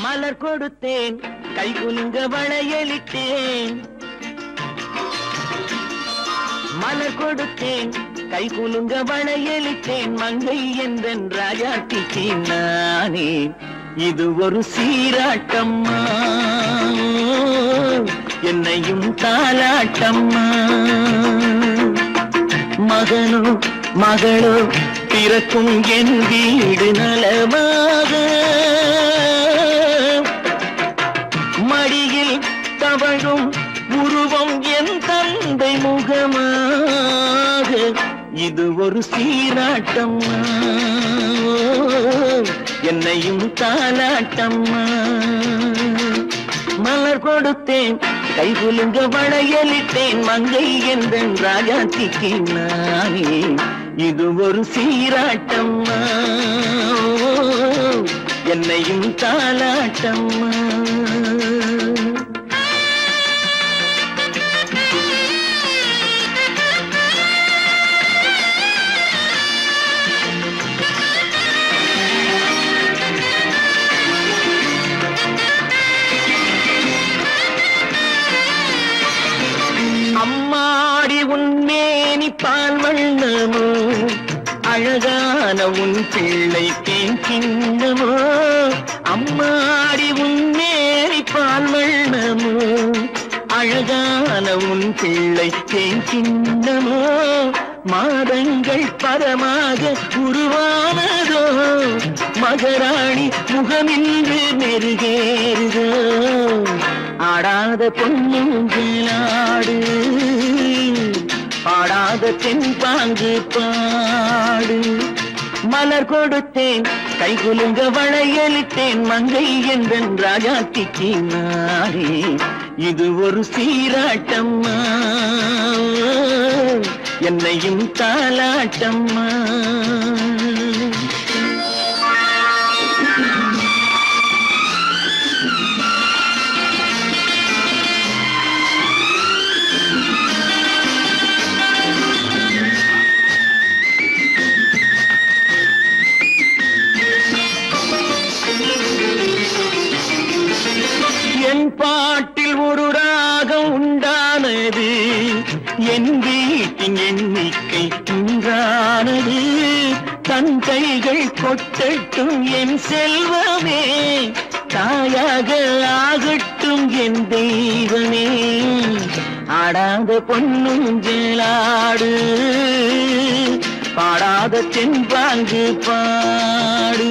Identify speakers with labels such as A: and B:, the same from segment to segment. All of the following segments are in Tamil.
A: மலர் கொடுத்தேன் கை குலுங்க வளையலிட்டேன் மலர் கொடுத்தேன் கை குலுங்க வளையலிட்டேன் மங்கை என்றன் ராஜாட்டிக்கு நானே இது ஒரு சீராட்டம்மா என்னையும் தாலாட்டம்மா மகனோ மகளோ பிறக்கும் என் வீடு நலமாக மடியில் தவழும் உருவம் என் தந்தை முகமாக இது ஒரு சீராட்டம்மா என்னையும் தாலாட்டம்மா மலர் கொடுத்தேன் கை குலுங்க வளையலிட்டேன் மங்கை என்றன் ராஜாத்திக்கு நானே இது ஒரு சீராட்டம்மா என்னையும் தாலாட்டம்மா அம்மாடி உன்மேனி பால் வண்ணமோ அழகான உன் பிள்ளை தேன் கிண்ணமோ அம்மாடி உன்மேனி பால் வண்ணமோ அழகான உன் பிள்ளை தேன் கிண்ணமோ மாதங்கள் பரமாக உருவானதோ மகராணி முகமின்று மெருகேறுதோ ஆடாத பொன்னுங்களாடு பாடாத தென்பாங்கு பாடு மலர் கொடுத்தேன் கை குலுங்க வளையலிட்டேன் மங்கை என்றன் ராஜாத்திக்கு நானே இது ஒரு சீராட்டம்மா என்னையும் தாலாட்டம்மா என் பாட்டில் ஒரு ராகம் உண்டானது என் வீட்டின் எண்ணிக்கை உண்டானது தன் கைகள் கொட்டட்டும் என் செல்வமே தாயாக ஆகட்டும் என் தெய்வமே ஆடாத பொன்னுஞ்சலாடு பாடாத தென்பாங்கு பாடு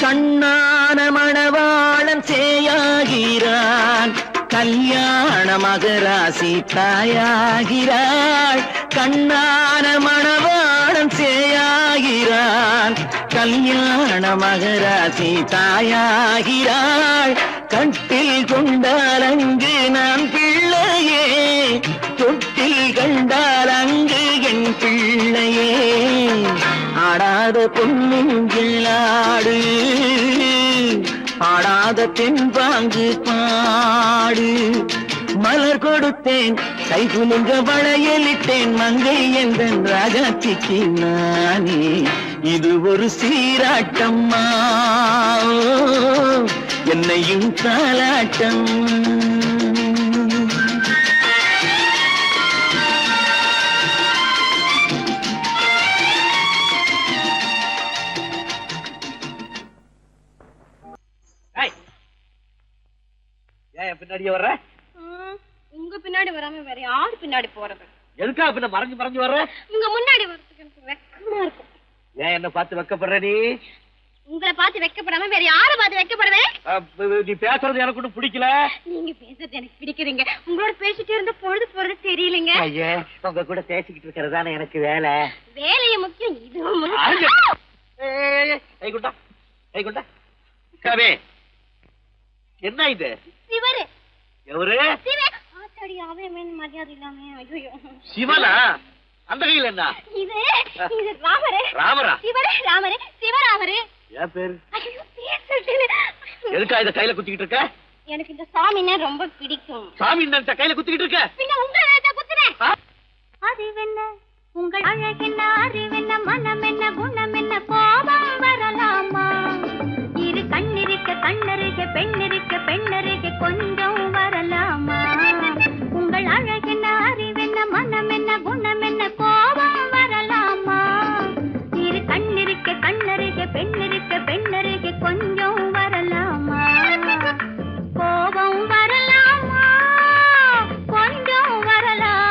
A: கண்ணான மணவாளன் சேயாகிறான் கல்யாண மகராசி தாயாகிறாள் கண்ணான மணவாளன் சேயாகிறான் கல்யாண மகராசி தாயாகிறாள் கட்டில் கொண்டால் அங்கு நான் பிள்ளையே தொட்டில் கண்டால் அங்கு என் பிள்ளையே ஆடாத பொன்னுங்களாடு பாடாத தென்பாங்கு பாடு மலர் கொடுத்தேன் கை குலுங்க வளையலிட்டேன் மங்கை என்றன் ராஜாத்திக்கு நானே இது ஒரு சீராட்டம்மா என்னையும் தாலாட்டம்மா பின்னாடியே வர்ற
B: உங்க பின்னாடி வராம வேற யாரு பின்னாடி போறது
A: எதுக்கா பின்ன மறைஞ்சு மறைஞ்சு வர்ற
B: உங்க முன்னாடி வரதுக்கு எனக்கு வெக்கமா இருக்கும்
A: ஏன் என்ன பார்த்து வெக்கப்படுற நீ
B: உங்களை பார்த்து வெக்கப்படாம வேற யாரை பார்த்து வெக்கப்படுவேன்
A: நீ பேசுறது எனக்கு ஒன்றும் பிடிக்கல
B: நீங்க பேசுறது எனக்கு பிடிக்குதுங்க உங்களோட பேசிட்டே இருந்த பொழுது போறது தெரியலங்க
A: ஐயா உங்க கூட பேசிக்கிட்டு இருக்கிறதானே எனக்கு வேலை
B: வேலைய முக்கியம் இதுவும்
A: கவே என்ன இது
B: சிவரு
A: எவரு
B: அவன் மரியாதை இல்லாம ஐயோ.
A: சிவனா? அந்த கையில் என்ன?
B: இது இது ராமரே.
A: ராமரா?
B: ராமரே, சிவராமரே.
A: என் பேரு?
B: ஐயோ, பேசுறேன்.
A: எதுக்கா இத கையில குத்திக்கிட்டு இருக்க?
B: எனக்கு இந்த சாமின்னா ரொம்ப பிடிக்கும்.
A: சாமி நினைச்சா கையில குத்திக்கிட்டு இருக்க?
B: பின்ன உங்களை நினைச்சா குத்துறேன். அறிவென்ன உங்கள் அழகென்ன, அறிவென்ன, மனம் என்ன, குணம் என்ன, கோபம் வரலாமா? இரு கண்ணிருக்க கண்ணருக, பெண்ணிருக்க பெண்ணருக, கொஞ்சம் வரலாமா? உங்கள் அழகென்ன, அறிவென்ன, மனம் என்ன, குணம் என்ன, கோபம் வரலாமா? இரு கண்ணிருக்க கண்ணருக, பெண்ணிருக்க பெண்ணருக, கொஞ்சம் வரலாமா? கோபம் வரலாமா? கொஞ்சம் வரலாமா?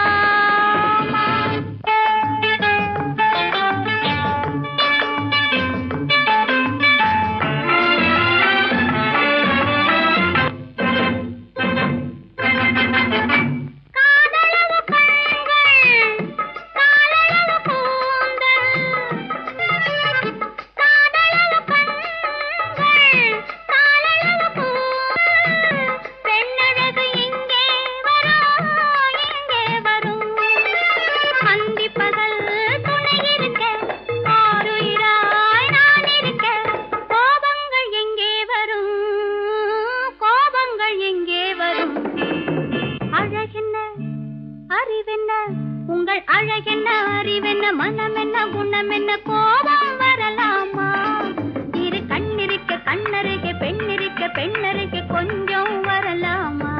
B: உங்கள் அழகென்ன, அறிவென்ன, மனம் என்ன, குணம் என்ன, கோபம் வரலாமா? இரு கண்ணிருக்க கண்ணருக, பெண்ணிருக்க பெண்ணருக, கொஞ்சம் வரலாமா?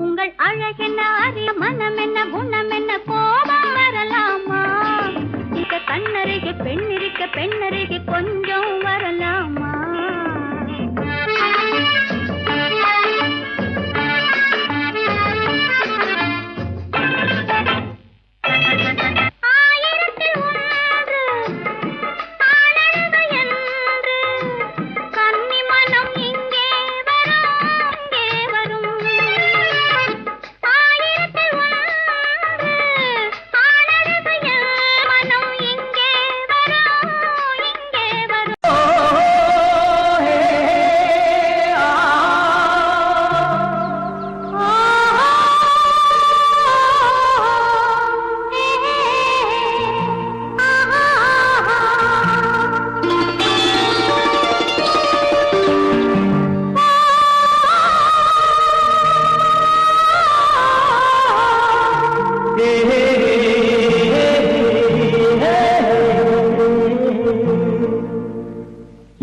B: உங்கள் அழகென்ன, அறிய, மனம் என்ன, குணம் என்ன, கோபம் வரலாமா? இத கண்ணருக பெண்ணிருக்க பெண்ணருக, கொஞ்சம் வரலாமா?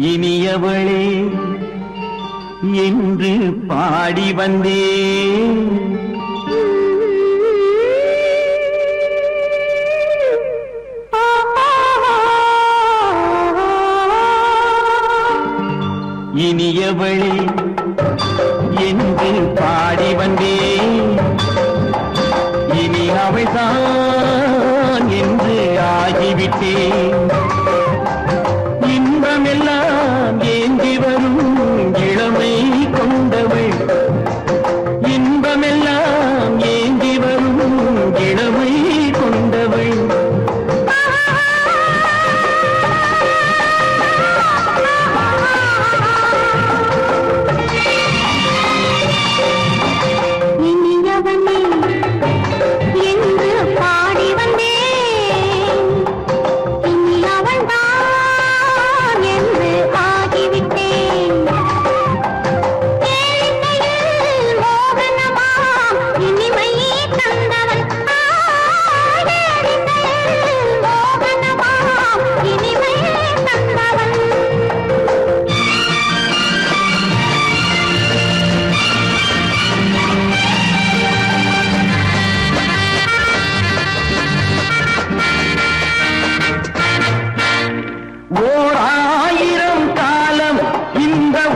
C: இனியவளே என்று பாடி வந்தேன். இனியவளே என்று பாடி வந்தேன். இனி அவள்தான் என்று ஆகிவிட்டேன். இன்பமெல்லாம் ஏந்தி வரும் இளமை கொண்டவள், இன்பமெல்லாம் ஏந்தி வரும் இளமை கொண்டவள்.
B: இனியவனே என்று பாடி வந்தேன். இனி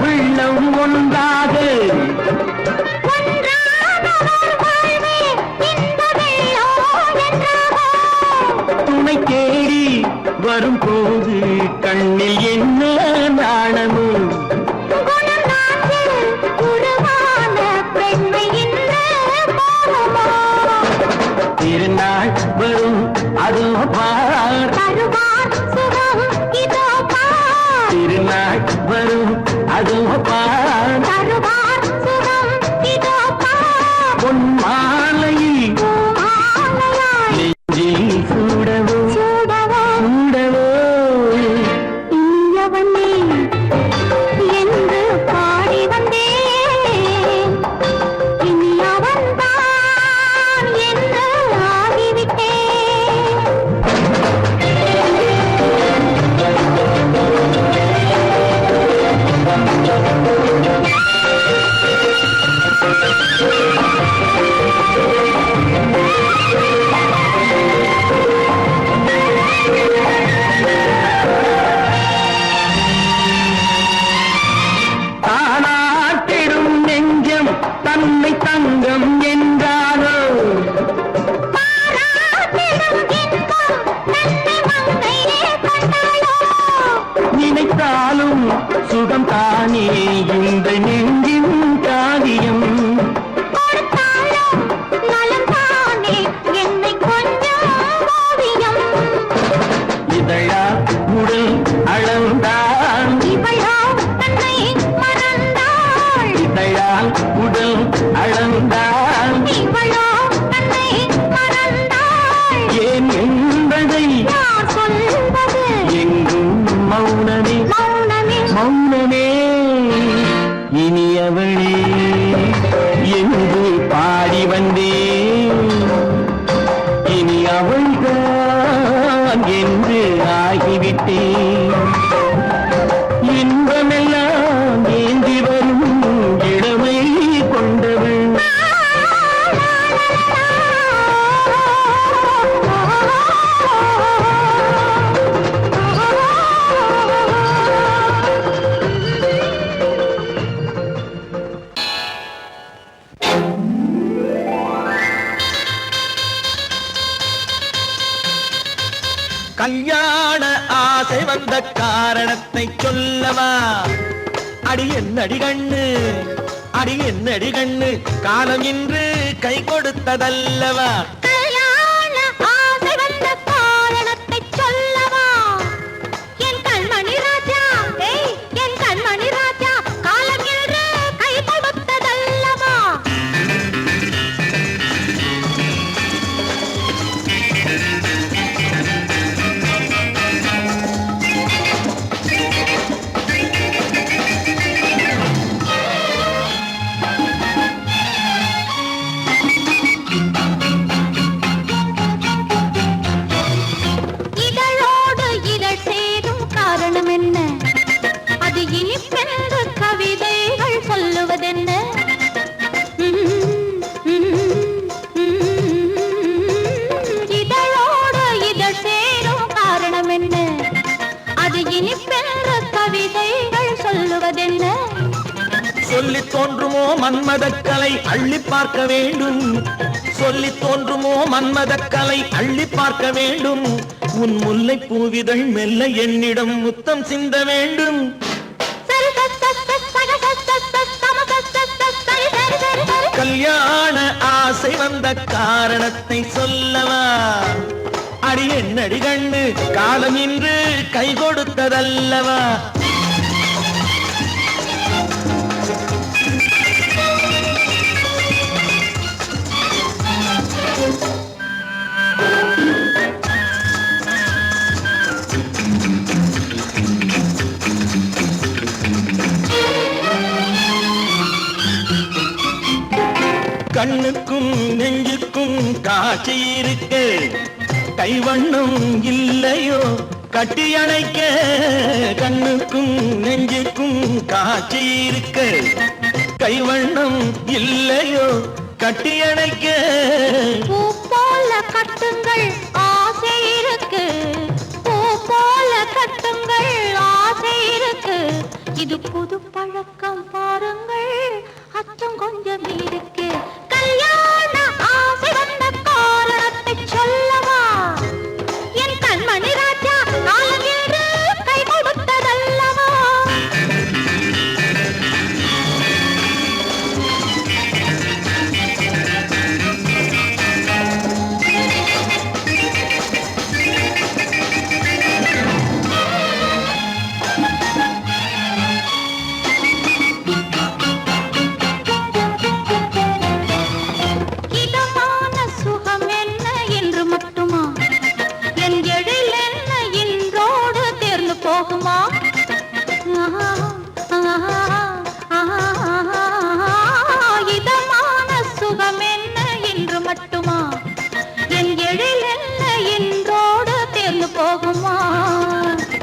C: உள்ளம் ஒன்றாக துணை தேடி வரும்போது கண்ணில் என்ன நாணமும் திருநாள் வரும் அதோ பார் திருநாள் வரும் அதோ பார் பொன் மாலையில் நெஞ்சில் சூடவோ சூடவோ
B: என்று பாடி வந்தேன் இனி அவன்தான் என்று ஆகிவிட்டேன்.
C: தானாட்டிடும் நெஞ்சம் தன்னை தங்கம் என்றானோ நினைத்தாலும் சுகம் தானே இந்த நெஞ்சின் காரியம் இதழா உடல் அளந்தான் இதழால் உடல் அளந்தான் ஏன் என்பதை எங்கும் மௌனமே மௌனமே இனியவளே என்று பாடி வந்தேன் இனி அவள்தான் என்று ஆகிவிட்டேன் இன்பமெல்லாம் ஏந்தி வரும் இளமை கொண்டவள்
D: கல்யாண ஆசை வந்த காரணத்தை சொல்லவா? அடி என்னடி கண்ணு, அடி என்னடி கண்ணு, காலம் இன்று கை கொடுத்ததல்லவா?
B: கல்யாண ஆசை வந்த காரணத்தை சொல்லவா? என் கண்மணி ராஜா, என் கண்மணி ராஜா, காலம் என்று கை கொடுத்ததல்லவா? இதழோடு இதழ் சேரும் காரணம் என்ன? அது இனிப்பென்று கவிதைகள் சொல்லுவதென்ன? இதழோடு இதழ் சேரும் காரணம் என்ன? அது இனிப்பென்று கவிதைகள் சொல்லுவதென்ன?
D: சொல்லி தோன்றுமோ மன்மதக்கலை அள்ளி பார்க்க வேண்டும், சொல்லி தோன்றுமோ மன்மதக்கலை அள்ளி பார்க்க வேண்டும். உன் முல்லை பூவிதழ் மெல்ல என்னிடம் முத்தம் சிந்த வேண்டும். கல்யாண ஆசை வந்த காரணத்தை சொல்லவா? அடி என்னடி கண்ணு, காலம் இன்று கை கொடுத்ததல்லவா? கண்ணுக்கும் நெஞ்சுக்கும் காட்சி இருக்க, கைவண்ணம் இல்லையோ கட்டி அணைக்க? கண்ணுக்கும் நெஞ்சுக்கும் காட்சி இருக்க, கைவண்ணம் இல்லையோ கட்டி அணைக்க?
B: பூ போல கட்டுங்கள் ஆசை இருக்கு, பூ போல கட்டுங்கள் ஆசை இருக்கு, இது புது பழக்கம் பாருங்கள், அச்சம் கொஞ்சம் இருக்கு. கல்யாண ஆசை வந்த காரணத்தை சொல்லவா? என் கண்மணி ராஜா காலம் என்று கை கொடுத்ததல்லவா?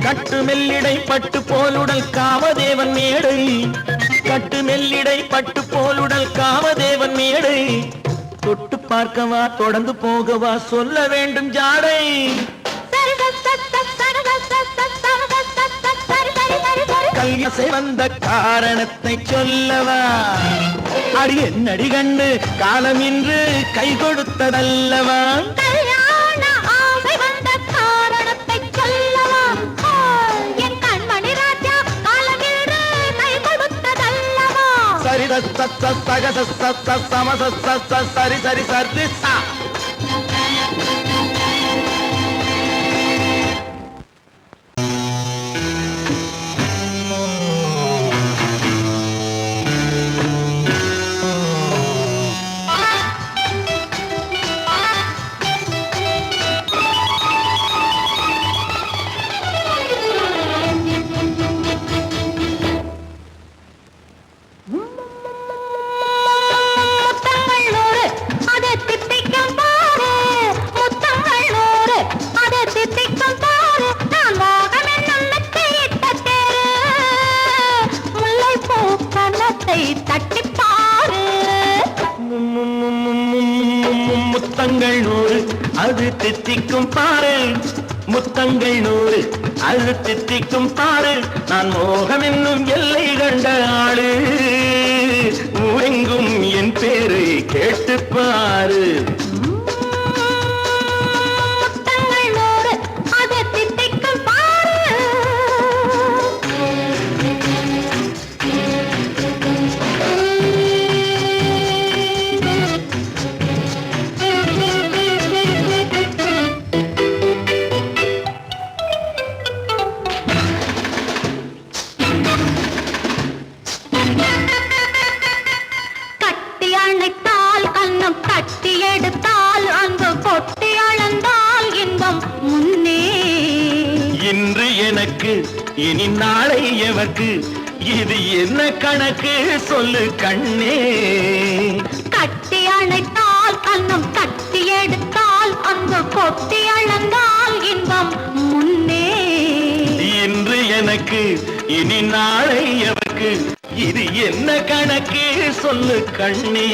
D: கட்டு மெல்லிடை பட்டு போலுடல் காமதேவன் மேடை, கட்டு மெல்லிடை பட்டு போலுடல் காமதேவன் மேடை. தொட்டு பார்க்கவா தொடர்ந்து போகவா சொல்ல வேண்டும் ஜாடை. கல்யாசை வந்த காரணத்தை சொல்லவா? அடி என்னடி கண்டு காலம் இன்று கை கொடுத்ததல்லவா? சரி சரி சரி சா. முத்தங்கள் 100 அது தித்திக்கும் பாரு, முத்தங்கள் 100 அது தித்திக்கும் பாரு. நான் மோகம் என்னும் எல்லை கண்ட ஆளு, ஊரெங்கும் என் பேரை கேட்டு பாரு. இன்று எனக்கு இனி நாளை எவர்க்கு, இது என்ன கணக்கு சொல்லு கண்ணே.
B: கட்டி அணைத்தால் கண்ணம் கட்டி எடுத்தால் அங்கு கொட்டி அளந்தால் இன்பம் முன்னே.
D: இன்று எனக்கு இனி நாளை எவர்க்கு, இது என்ன கணக்கு சொல்லு கண்ணே.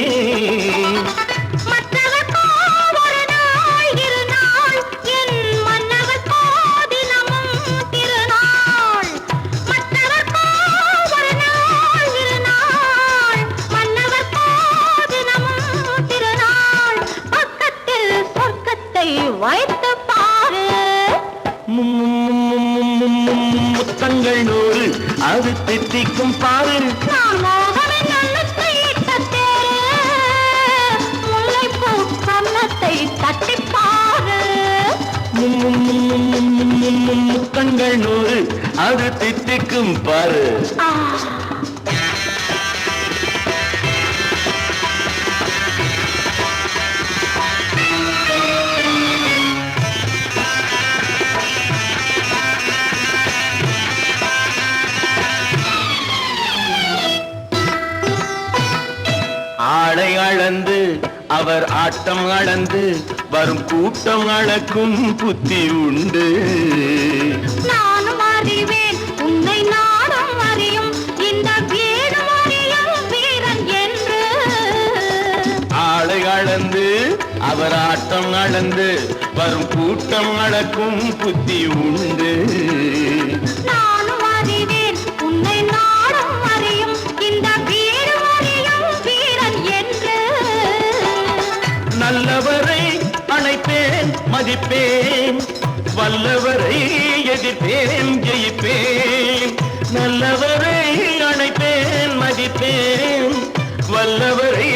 B: வைத்து பாரு.
D: முத்தங்கள் 100 அது தித்திக்கும் பாரு.
B: முல்லைப்பூ கன்னத்தை தட்டி பாரு.
D: முத்தங்கள் 100 அது தித்திக்கும் பாரு. ஆளை அளந்து அவர் ஆட்டம் அளந்து வரும் கூட்டம் அளக்கும் புத்தி உண்டு.
B: நானும் அறிவேன் உன்னை நானும் அறியும் இந்த வீடும் அறியும் வீரன் என்று.
D: ஆளை அளந்து அவர் ஆட்டம் அளந்து வரும் கூட்டம் அளக்கும் புத்தி உண்டு.
B: நானும் அறிவேன் உன்னை நான்
D: மதிப்பேன் வல்லவரை எதிர்ப்பேன் ஜெயிப்பேன் நல்லவரை அணைப்பேன் மதிப்பேன் வல்லவரை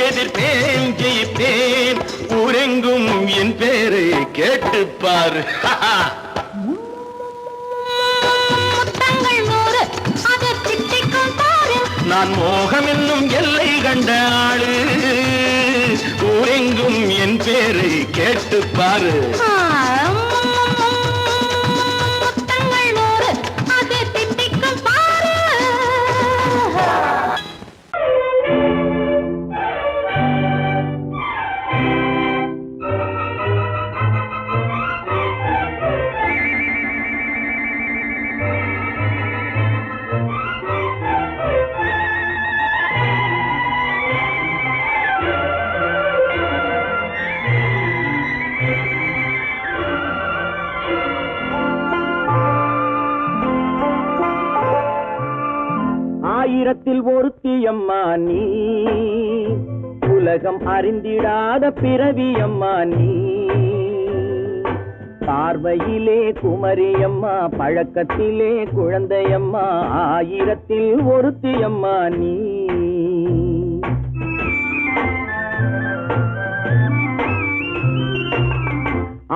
D: எதிர்ப்பேன் ஜெயிப்பேன் ஊரெங்கும் என் பேரை கேட்டுப்பார் நான் மோகம் என்னும் எல்லை கண்ட ஆளு ஊரெங்கும் என் பேரை கேட்டுப்பாரு ஆயிரத்தில் ஒருத்தியம்மா நீ உலகம் அறிந்திடாத பிறவியம்மா நீ பார்வையிலே குமரியம்மா பழக்கத்திலே குழந்தையம்மா ஆயிரத்தில் ஒருத்தியம்மா நீ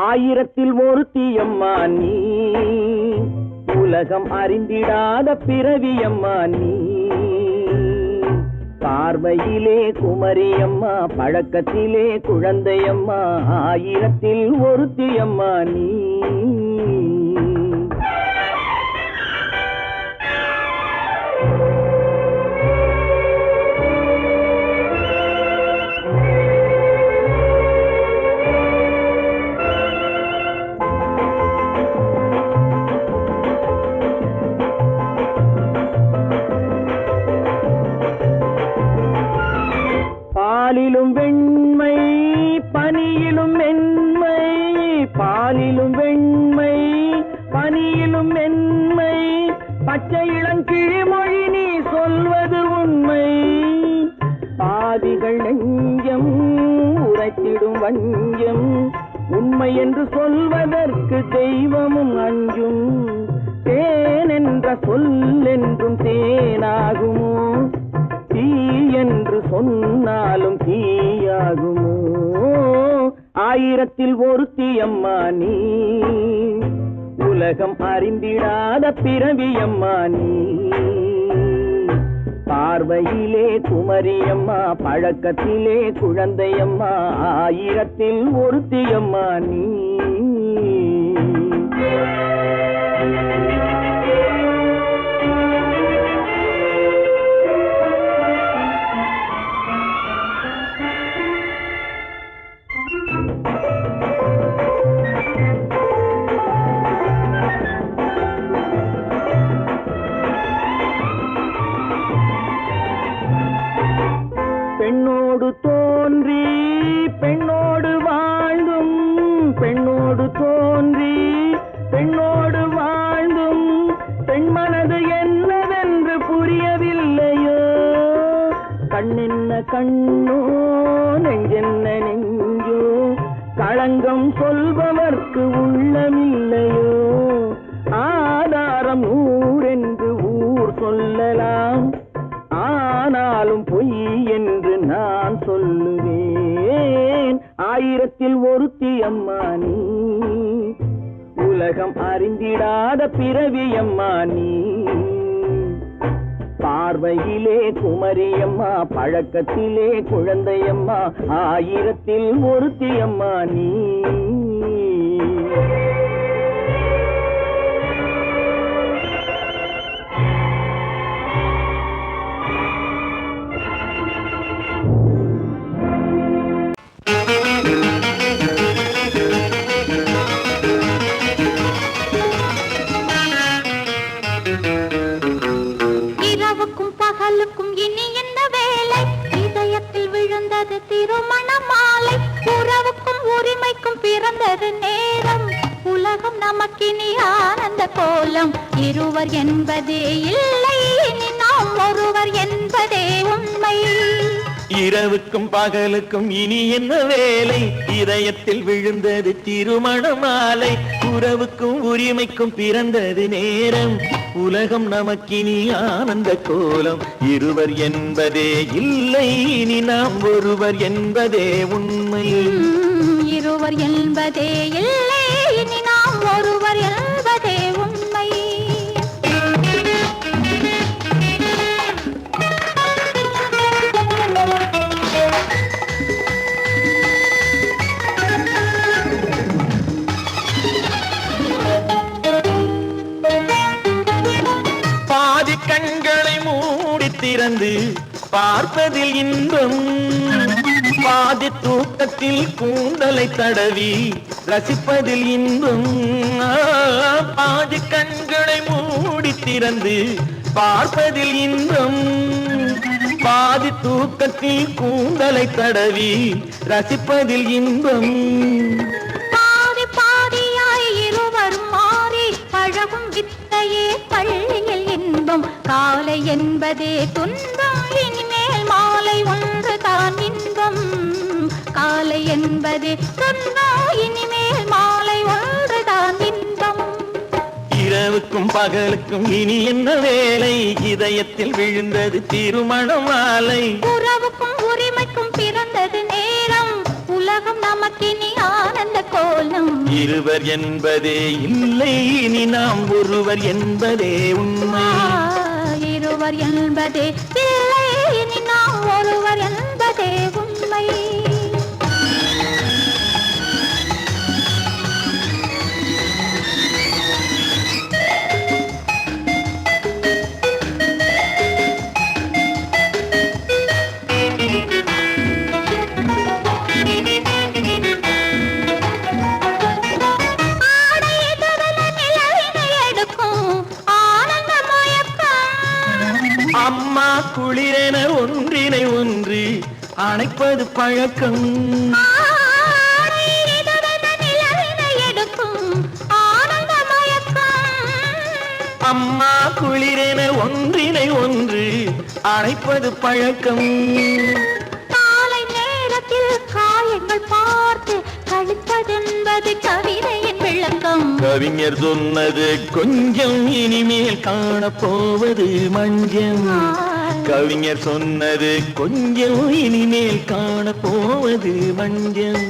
D: ஆயிரத்தில் ஒருத்தியம்மா நீ உலகம் அறிந்திடாத பிறவியம்மா நீ பார்வையிலே குமரியம்மா பழக்கத்திலே குழந்தையம்மா ஆயிரத்தில் ஒருத்தியம்மா நீ பாலிலும் வெண்மை பனியிலும் மென்மை பாலிலும் வெண்மை பனியிலும் மென்மை பச்சை இளங்கிழிமொழி நீ சொல்வது உண்மை பாதிகள் நெஞ்சம் உரைத்திடும் வஞ்சம் உண்மை என்று சொல்வதற்கு தெய்வமும் அஞ்சும் தேன் என்ற சொல் என்றும் தேனாகுமோ தீ என்று சொன்னாலும் தீயாகுமோ ஆயிரத்தில் ஒருத்தியம்மா நீ உலகம் அறிந்திடாத பிறவியம்மா நீ பார்வையிலே குமரியம்மா பழக்கத்திலே குழந்தையம்மா ஆயிரத்தில் ஒருத்தியம்மா நீ பெண்ணோடு தோன்றி பெண்ணோடு வாழ்ந்தும் பெண்ணோடு தோன்றி பெண்ணோடு வாழ்ந்தும் பெண்மனது என்னவென்று புரியவில்லையோ கண்ணென்ன கண்ணோ நெஞ்சென்ன நெஞ்சோ களங்கம் சொல்பவர்க்கு உள்ளமில்லையோ ஆதாரம் ஊரென்று ஊர் சொல்லலாம் ஆனாலும் பொய் என்று நான் சொல்லுவேன் ஆயிரத்தில் ஒருத்தியம்மா நீ உலகம் அறிந்திடாத பிறவியம்மா நீ பார்வையிலே குமரியம்மா பழக்கத்திலே குழந்தையம்மா ஆயிரத்தில் ஒருத்தியம்மா நீ
B: திருமண மாலை உறவுக்கும் உரிமைக்கும் பிறந்தது நேரம் உலகம் நமக்கினி ஆனந்த கோலம் இருவர் என்பதே இல்லை இனி நாம் ஒருவர் என்பதே உண்மை
D: இரவுக்கும் பகலுக்கும் இனி என்ன வேலை இதயத்தில் விழுந்தது திருமண மாலை உறவுக்கும் உரிமைக்கும் பிறந்தது நேரம் உலகம் நமக்கினி ஆனந்த கோலம் இருவர் என்பதே இல்லை இனி நாம் ஒருவர் என்பதே உண்மை
B: இருவர் என்பதே இல்லை இனி நாம் ஒருவர் என்பதே உண்மை
D: பாதி கண்களை மூடி திறந்து பார்ப்பதில் இன்பம் பாதி தூக்கத்தில் கூந்தலை தடவி ரசிப்பதில் இன்பம் பாதி கண்களை மூடி திறந்து பார்ப்பதில் இன்பம் பாதி தூக்கத்தில் கூந்தலை தடவி ரசிப்பதில் இன்பம்
B: பாதி பாதியாய் இருவரும் மாறி பழகும் வித்தையே பள்ளியில் இன்பம் காலை என்பதே துன்பம் இனிமேல் மாலை ஒன்று தான் இன்பம் காலை என்பதே துன்பம் இனிமேல் மாலை ஒன்று தான் இன்பம்
D: இரவுக்கும் பகலுக்கும் இனி என்ன வேலை இதயத்தில் விழுந்தது திருமண மாலை
B: உறவுக்கும் உரிமைக்கும் பிறந்தது நேரம் உலகம் நமக்கினி ஆனந்த கோலம்
D: இருவர் என்பதே இல்லை இனி நாம் ஒருவர் என்பதே உண்மை
B: இருவர் என்பதே இல்லை இனி நாம் ஒருவர் என்பதே உண்மை
D: அம்மா குளிரென ஒன்றினை ஒன்று அணைப்பது பழக்கம் அம்மா குளிரென ஒன்றினை ஒன்று அணைப்பது பழக்கம்
B: காலை நேரத்தில் காயங்கள் பார்த்து கழிப்பதென்பது கவிதையின் விளக்கம்
D: கவிஞர் சொன்னது கொஞ்சம் இனிமேல் காணப்போவது மஞ்சம் கவிஞர் சொன்னது கொஞ்சம் இனிமேல் காணப்போவது மஞ்சம்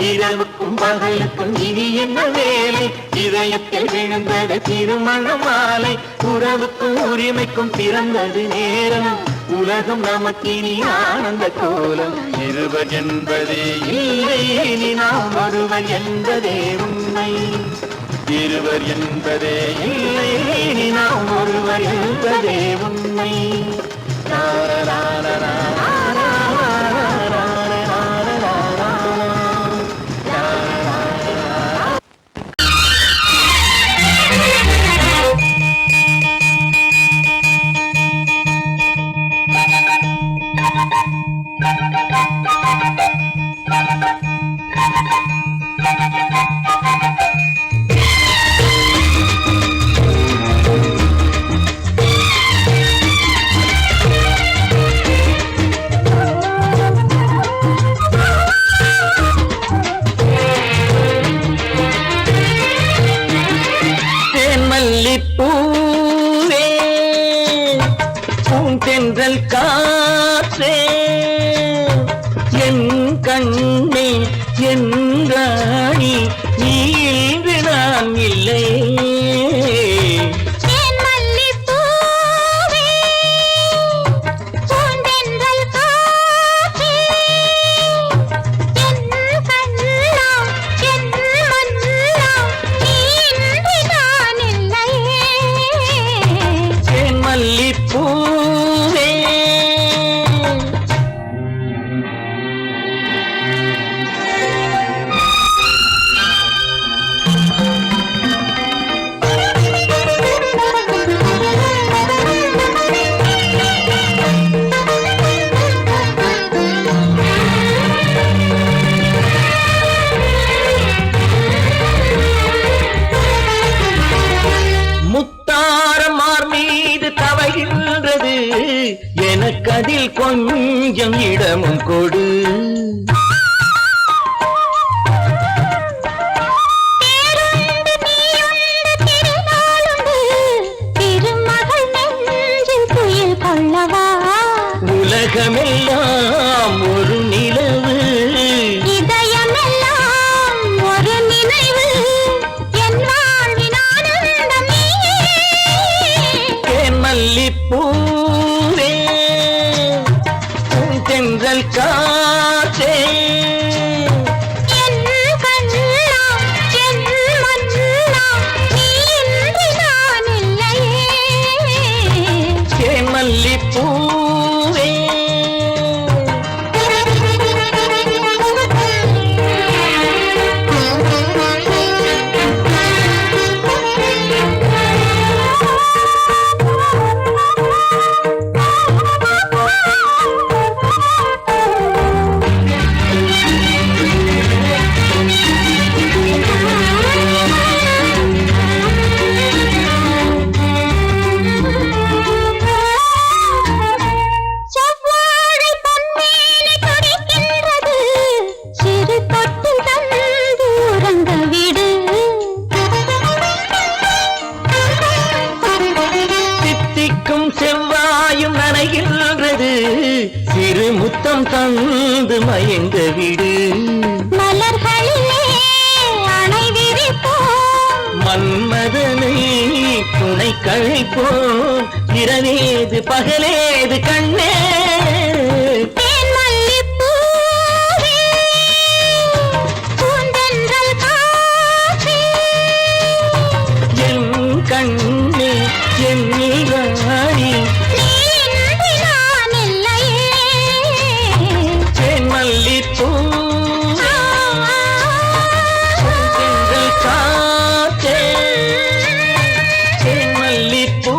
D: இரவுக்கும் பகலுக்கும் இனி என்ன வேலை இதயத்தில் விழுந்தது திருமண மாலை உறவுக்கும் உரிமைக்கும் பிறந்தது நேரம் உலகம் நமக்கினி ஆனந்த கோலம் இருவர் என்பதே இல்லை இனி நாம் ஒருவர் என்பதே உண்மை இருவர் என்பதே இல்லை இனி நாம் ஒருவர் என்பதே உண்மை பூவே பூந்தென்றல் காற்றே என் கண்ணே என் ராணி நீ இன்று நான் இல்லை
C: எனக்கதில் கொஞ்சம் இடமும் கொடு. உலகமெல்லாம் ஒரு நிலவு,
B: இதயமெல்லாம் ஒரு நினைவு, என் வாழ்வின் ஆனந்தம் நீயே.
C: மல்லிப்பூவே தென்றல் காற்றே,
B: என் கண்ணா என் மன்னா, நீ இன்றி நான் இல்லையே.
C: மல்லிப்பூவே செவ்வாயும் நனைகின்றது, சிறு முத்தம் தந்து மயங்க விடு.
B: மலர்களிலே அணை விரிப்போம்,
C: மன்மதனை துணை கழிப்போம், இரவேது பகலேது கண்ணே. என் கண்ணே என் நீராடி, மல்லிப்பூ தென்றல் காற்றே, மல்லிப்பூ.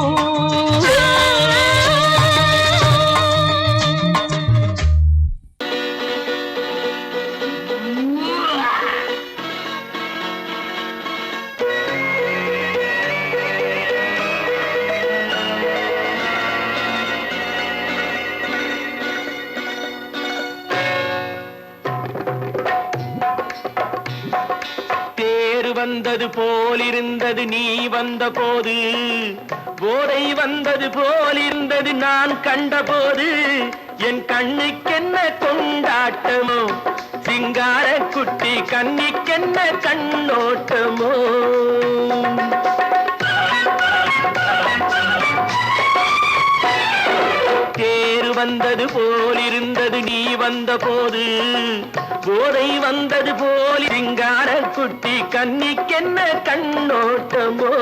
C: வந்தது போலிருந்தது நீ வந்த போது, போதை வந்தது போலிருந்தது நான் கண்டபோது, என் கண்ணுக்கென்ன கொண்டாட்டமோ, சிங்கார குட்டி கண்ணிக்கென்ன கண்ணோட்டமோ. தேர் வந்தது போலிருந்தது நீ வந்த போது, போதை வந்தது போல் சிங்கார குட்டி கண்ணிக்கென்ன கண்ணோட்டமோ.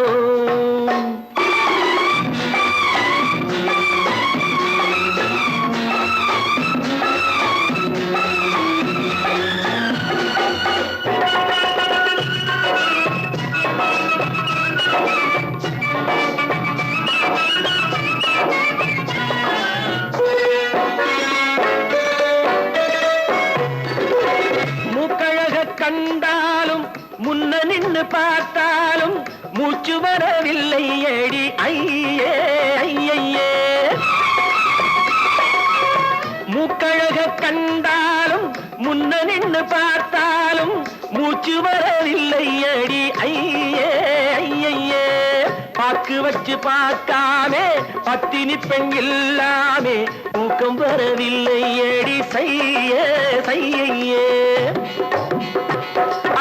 C: கண்டாலும் முன்ன நின்று பார்த்தாலும் மூச்சு வரவில்லை ஏடி ஐயே ஐயே. மூக்கழக கண்டாலும் முன்ன நின்று பார்த்தாலும் மூச்சு வரவில்லை ஏடி ஐயே ஐயே. பாக்கு வச்சு பார்க்காமே பத்தினி பெண் இல்லாமே தூக்கம் வரவில்லை ஏடி செய்ய செய்யே.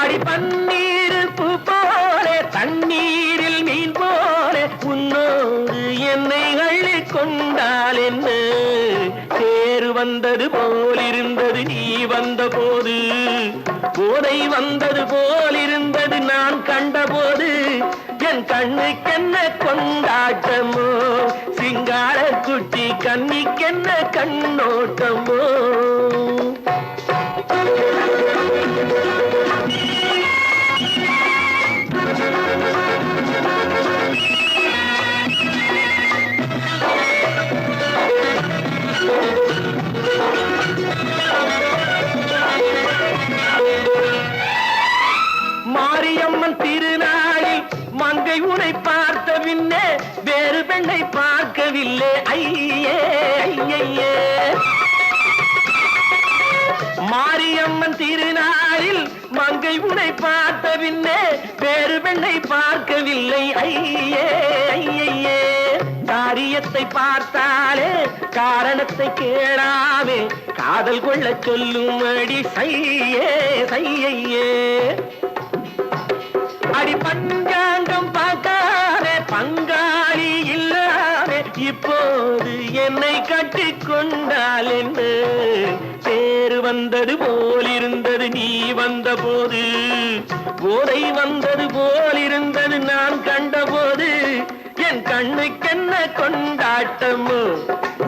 C: அடி பன்னீர் பூ போல தண்ணீரில் மீன் போல உன்னோடு என்னை அள்ளி கொண்டால் என்ன. தேர் வந்தது போலிருந்தது நீ வந்த போது, போதை வந்தது போலிருந்தது நான் கண்டபோது, என் கண்ணுக்கென்ன கொண்டாட்டமோ, சிங்கார குட்டி கண்ணிக்கென்ன கண்ணோட்டமோ. மாரியம்மன் திருநாளில் மங்கை உனை பார்த்த பின்னே வேறு பெண்ணை பார்க்கவில்லை ஐயே ஐயே. திருநாளில் மங்கை உனை பார்த்த பின்னே வேறு பெண்ணை பார்க்கவில்லை ஐயே ஐயே. காரியத்தை பார்த்தாலே காரணத்தை கேளாமே காதல் கொள்ள சொல்லும்படி சையே சையே. அடி பஞ்சாங்கம் பார்க்காதே பங்காளி இல்லாமே இப்போது என்னை கட்டிக்கொண்டால் என்ன பேரு வந்தது போலிருந்தது நீ வந்த போது போதை வந்தது போலிருந்தது நான் கண்டபோது என் கண்ணுக்கென்ன கொண்டாட்டமோ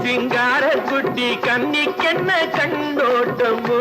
C: சிங்கார குட்டி கண்ணிக்கென்ன கண்டோட்டமோ.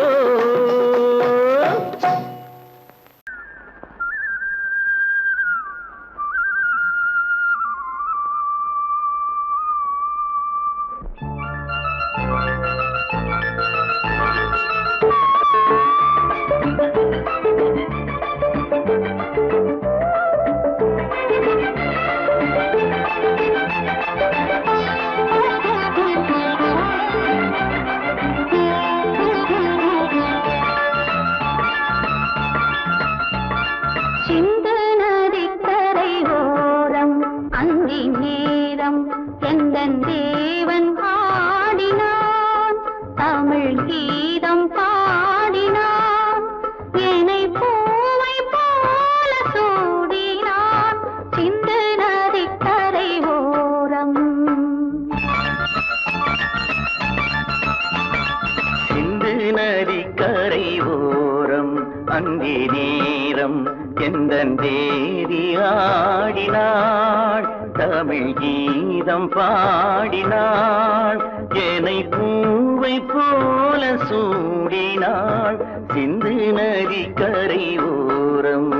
C: அங்கே நேரம் எந்தன் தேவி ஆடினாள் தமிழ் கீதம் பாடினாள் என்னை பூவை போல சூடினாள் சிந்து நதி கரை ஓரம்.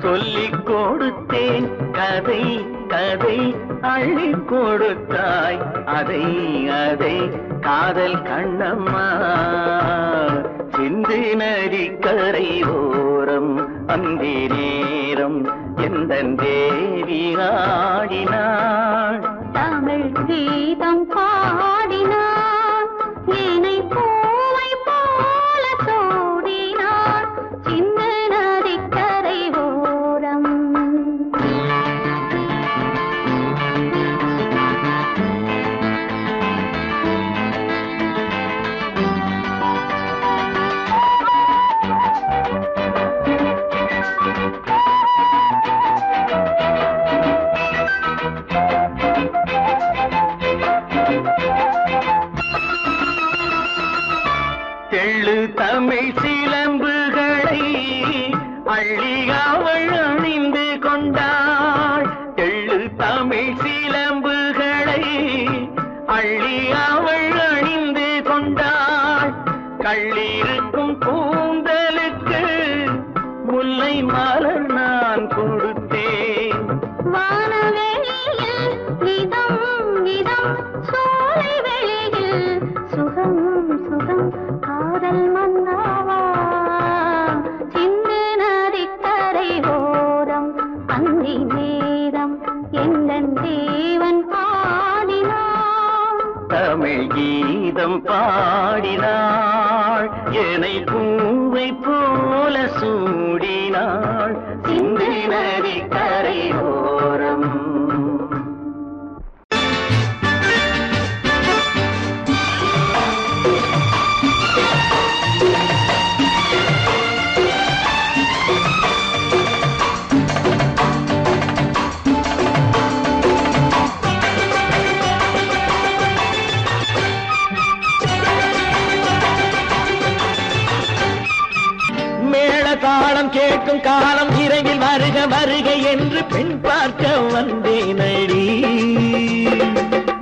C: சொல்லிக் கொடுத்தேன் கதை கதை அள்ளி கொடுத்தாய் அதை அதை காதல் கண்ணம்மா சிந்து நதி கரை ஓரம் அந்தி நேரம் எந்தன் தேவி ஆடினாள்
B: தமிழ் கீதம் பாடினாள் என்னை பூவை போல சூடினாள் சிந்து நதி கரை ஓரம்.
C: தெள்ளு தமிழ் சிலம்புகளை அள்ளி அவள் அணிந்து கொண்டாள் தெள்ளு தமிழ் சிலம்புகளை அள்ளி அவள் அணிந்து கொண்டாள் கள்ளிருக்கும் கூந்தலுக்கு முல்லை மலர் நான் கொடுத்தேன்
B: வானவெளியில் இதம் இதம் சோலை வெளியில் சுகம் சுகம் காதல் மன்னாவா சிந்து நதிக்கரை ஓரம் அந்தி நேரம் எந்தன் தேவன் பாடினான்
C: தமிழ் கீதம் பாடினாள் என்னை பூவை போல சூடினாள் சிந்து நதி கரை ஓரம்.
D: கேட்கும் காலம் விரைவில் வருக வருக என்று பெண் பார்க்க வந்தேனடி.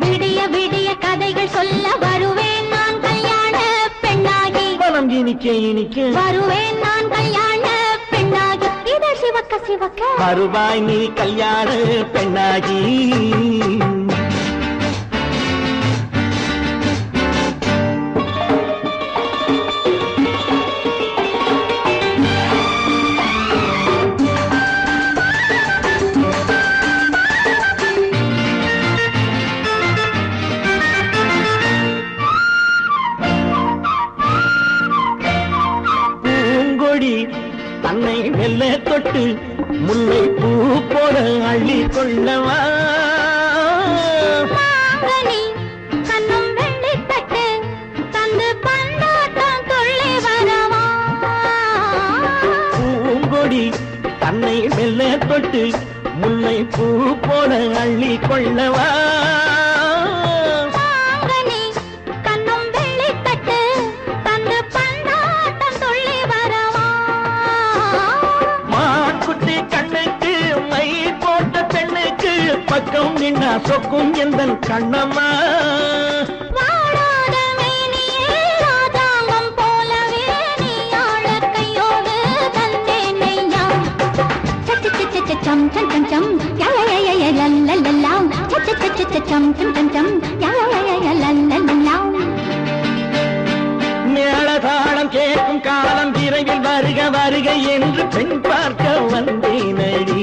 B: விடிய விடிய கதைகள் சொல்ல வருவேன் நான் கல்யாண பெண்ணாகி.
D: மனம் இனிக்க இனிக்க
B: வருவேன் நான் கல்யாண பெண்ணாகி. இதழ் சிவக்க சிவக்க
D: வருவாய் நீ கல்யாண பெண்ணாகி. தன்னை மெல்ல தொட்டு முல்லை பூ போல அள்ளி கொள்ளவா.
B: மாங்கனி கண்ணும் வெள்ளி தட்டு தந்து பந்தாட்டம் துள்ளி வரவா.
D: பூங்கொடி தன்னை மெல்ல தொட்டு முல்லை பூ போல அள்ளி கொள்ளவா. பக்கம் நின்னா சொக்கும் எந்தன் கண்ணம்மா.
B: வாழாத மேனியே ராஜாங்கம் போலவே நீ ஆள கையோடு தந்தேன் நெய்யா. சச்ச சச்ச சச்சம் சம் சம் சம் யய லல்லல்லாம். சச்ச சச்ச சச்சம் சம் சம் சம் யய லல்லல்லாம்.
D: மேளதாளம் கேட்கும் காலம் விரைவில் வருக வருக என்று பெண் பார்க்க வந்தேனடி.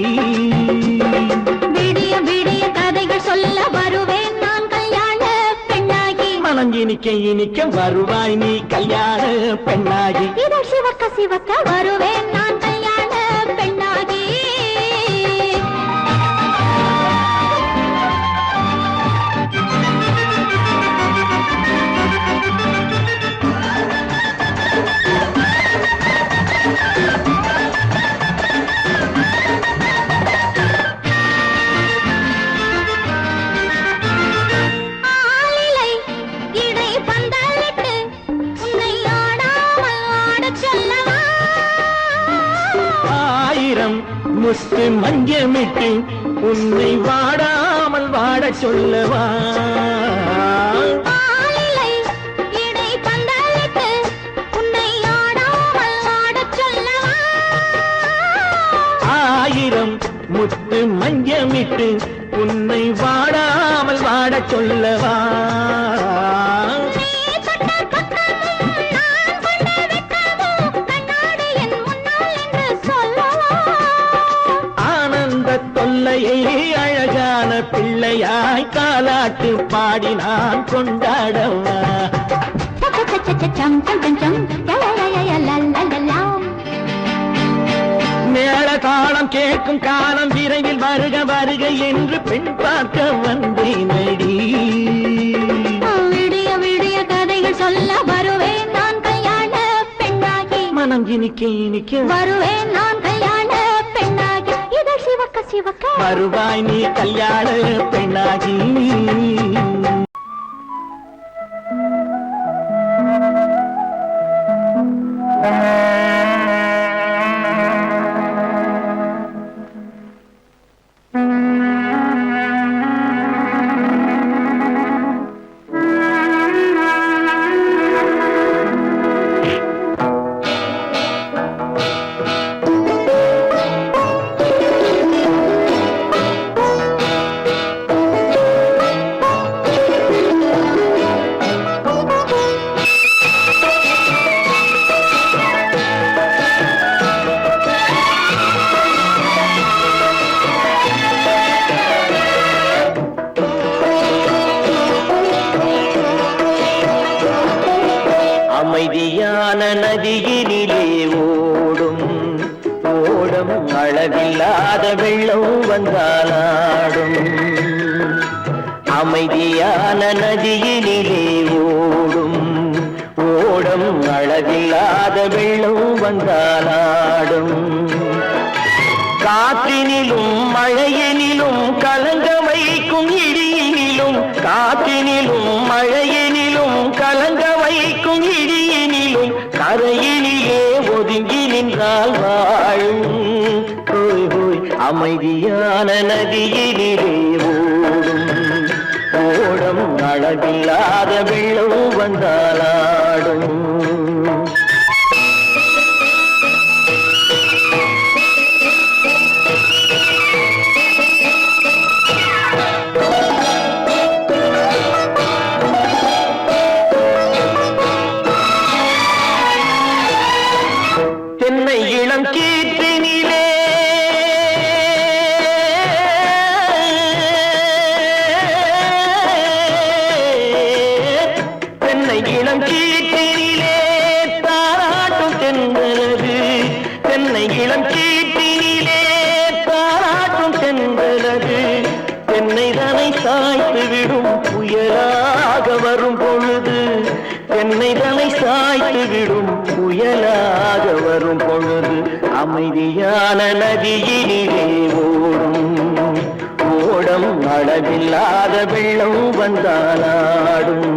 B: விடிய விடிய கதைகள் சொல்ல வருவேன் நான் கல்யாண பெண்ணாகி.
D: மனம் இனிக்க இனிக்க வருவாய் நீ கல்யாண பெண்ணாகி.
B: இதழ் சிவக்க சிவக்க வருவேன் நான் கல்யாண பெண்ணாகி.
D: முத்து மஞ்சமிட்டு உன்னை வாடாமல் வாட சொல்லவா. ஆயிரம் முத்து மஞ்சமிட்டு உன்னை வாடாமல் வாட சொல்லவா. அழகான பிள்ளையாய் காலாட்டு பாடி நான் கொண்டாடவா. மேளதாளம் கேட்கும் காலம் விரைவில் வருக வருக என்று பெண் பார்க்க வந்தேனடி.
B: விடிய விடிய கதைகள் சொல்ல வருவேன் நான் கல்யாண பெண்ணாகி.
D: மனம் இனிக்க இனிக்க
B: வருவேன் நான் கல்யாண பெண்ணாகி. இதழ் சிவக்க சிவக்க
D: வருவாய் நீ கல்யாண பெண்ணாகி. அமைதியான நதியினிலே ஓடும் ஓடும் அளவில்லாத வெள்ளம் வந்தாலாடும். அமைதியான நதியினிலே ஓடும் ஓடும் அளவில்லாத வெள்ளம் வந்தாலாடும். காற்றினிலும் மழையினிலும் கலங்க வைக்கும் இடியினிலும் காற்றினிலும் மழையினிலும் கலங்க வைக்கும் இடியினிலும் கரையினிலே
C: ஒதுங்கி நின்றால் வாழும் ஹோய் ஹோய் அமைதியான நதியினிலே ஓடும் ஓடம் அளவில்லாத வெள்ளம் வந்தாலாடும் தென்னை இளம் கீற்றினிலே தென்னை இளம் கீற்றினிலே தாராட்டும் தென்றலது தென்னை இளம் கீற்றினிலே தாராட்டும் தென்றலது தென்னை தனை சாய்த்து விடும் புயலாக வரும் பொழுது தென்னை தனை சாய்த்து விடும் புயலாக வரும் பொழுது அமைதியான நதியினிலே ஓடும் ஓடம் அளவில்லாத வெள்ளம் வந்தாலாடும்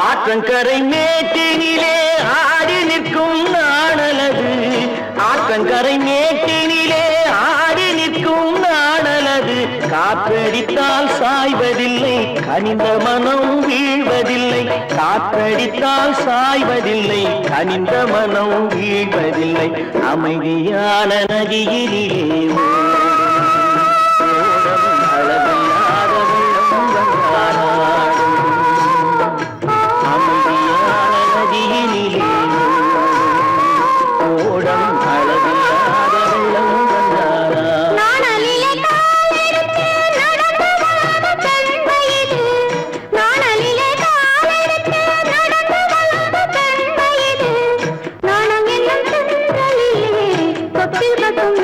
C: ஆற்றங்கரை மேட்டினிலே ஆடி நிற்கும் நாணலது ஆற்றங்கரை மேட்டினிலே ஆடி நிற்கும் நாணலது காற்றடித்தால் சாய்வதில்லை கனிந்த மனம் வீழ்வதில்லை காற்றடித்தால் சாய்வதில்லை கனிந்த மனம் வீழ்வதில்லை அமைதியான நதியினிலே ஓடும் அளவில்லாத வெள்ளம் வந்தாலாடும் அமைதியான நதியினிலே ஓடம் அளவில்லாத வெள்ளம் வந்தாலாடும்
B: நாணலிலே காலெடுத்து நடந்து வளர்ந்த பெண்மையிது நாணலிலே காலெடுத்து நடந்து வளர்ந்த பெண்மையிது நாணம் என்னும் சென்றலிலே தொட்டில் கட்டும்